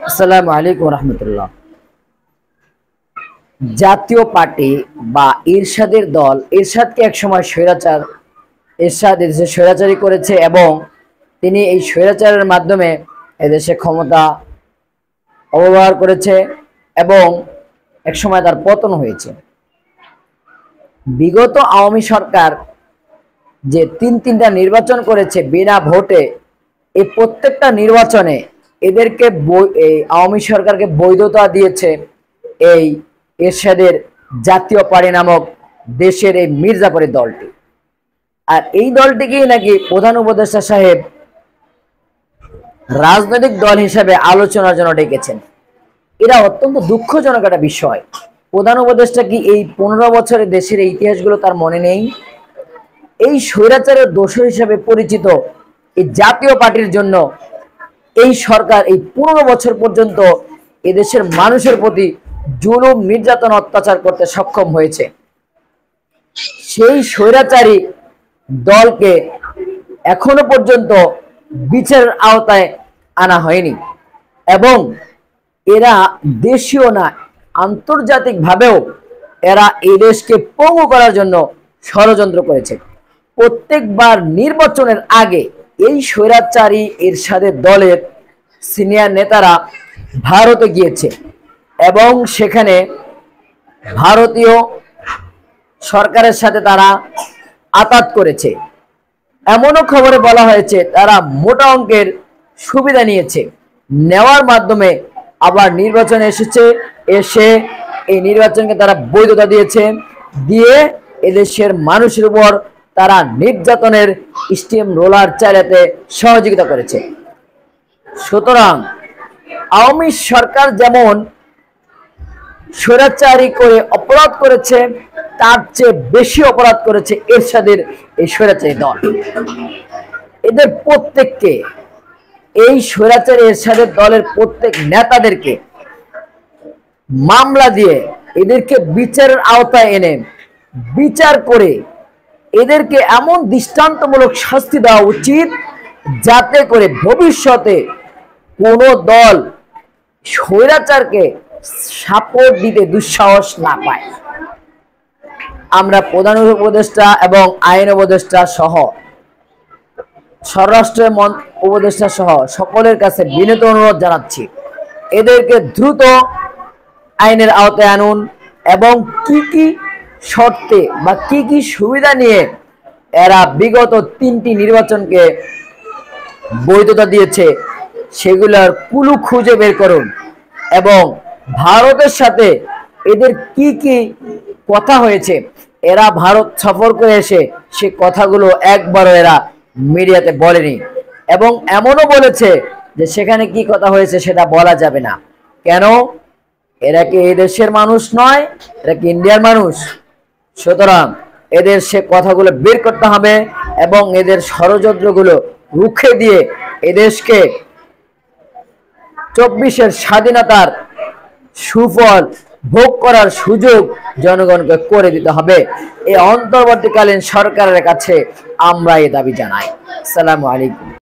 আসসালামু আলাইকুম রহমতুল্লাহ। জাতীয় পার্টি বা এরশাদের দল, এরশাদকে একসময় স্বৈরাচার, এরশাদ এদেশে স্বৈরাচারী করেছে এবং তিনি এই স্বৈরাচারের মাধ্যমে এদেশে ক্ষমতা অপব্যবহার করেছে এবং একসময় তার পতন হয়েছে। বিগত আওয়ামী সরকার যে তিনটা নির্বাচন করেছে বিনা ভোটে, এই প্রত্যেকটা নির্বাচনে এদেরকে এই আওয়ামী সরকারকে বৈধতা দিয়েছে এই এরশাদের জাতীয় পার্টি নামক দেশের এই মির্জাপুরের দলটি। আর এই দলটিকেই নাকি প্রধান উপদেষ্টা সাহেব রাজনৈতিক দল হিসেবে আলোচনার জন্য ডেকেছেন। এরা অত্যন্ত দুঃখজনক একটা বিষয়। প্রধান উপদেষ্টা কি এই 15 বছরের দেশের ইতিহাসগুলো তার মনে নেই? এই স্বৈরাচারের দোষর হিসেবে পরিচিত এই জাতীয় পার্টির জন্য এই সরকার এই 15 বছর পর্যন্ত এদেশের মানুষের প্রতি জুলুম, নির্যাতন, অত্যাচার করতে সক্ষম হয়েছে। সেই স্বৈরাচারী দলকে এখনো পর্যন্ত বিচারের আওতায় আনা হয়নি এবং এরা দেশীয় না, আন্তর্জাতিকভাবেও এরা এই দেশকে পঙ্গু করার জন্য ষড়যন্ত্র করেছে। প্রত্যেকবার নির্বাচনের আগে এই স্বৈরাচারী এরশাদের দলের সিনিয়র নেতারা ভারতে গিয়েছে এবং সেখানে ভারতীয় সরকারের সাথে তারা আতাত করেছে। এমনও খবরে বলা হয়েছে তারা মোটা অঙ্কের সুবিধা নিয়েছে, নেওয়ার মাধ্যমে আবার নির্বাচনে এসে এই নির্বাচনকে তারা বৈধতা দিয়েছে, দিয়ে এদেশের মানুষের উপর তারা নির্যাতনের স্টিম রোলার চালাতে সহযোগিতা করেছে। সুতরাং আওয়ামী সরকার যেমন স্বৈরাচারী করে অপরাধ করেছে, তার চেয়ে বেশি অপরাধ করেছে এরশাদের এই স্বৈরাচারী দল। এদের প্রত্যেককে, এই স্বৈরাচারী এরশাদের দলের প্রত্যেক নেতাদেরকে মামলা দিয়ে এদেরকে বিচারের আওতায় এনে বিচার করে এদেরকে এমন দৃষ্টান্তমূলক শাস্তি দেওয়া উচিত যাতে করে ভবিষ্যতে কোনো দল স্বৈরাচারকে সাপোর্ট দিতে দুঃসাহস না পায়। আমরা প্রধান উপদেষ্টা এবং আইন উপদেষ্টা সহ স্বরাষ্ট্র উপদেষ্টা সহ সকলের কাছে বিনীত অনুরোধ জানাচ্ছি, এদেরকে দ্রুত আইনের আওতায় আনুন এবং কি শর্তে বা কি সুবিধা নিয়ে এরা বিগত 3টি নির্বাচনকে বৈধতা দিয়েছে সেগুলোর কুলু খুঁজে বের করুন এবং ভারতের সাথে এদের কি কথা হয়েছে, এরা ভারত সফর করে এসে সে কথাগুলো একবারও এরা মিডিয়াতে বলেনি এবং এমনও বলেছে যে সেখানে কি কথা হয়েছে সেটা বলা যাবে না। কেন? এরা কি এই দেশের মানুষ নয়, এরা কি ইন্ডিয়ার মানুষ? সুতরাং এদের সে কথাগুলো বের করতে হবে এবং এদের ষড়যন্ত্রগুলো রুখে দিয়ে এদেশকে 24-এর স্বাধীনতার সুফল ভোগ করার সুযোগ জনগণকে করে দিতে হবে। এই অন্তর্বর্তীকালীন সরকারের কাছে আমরা এই দাবি জানাই। আসসালামু আলাইকুম।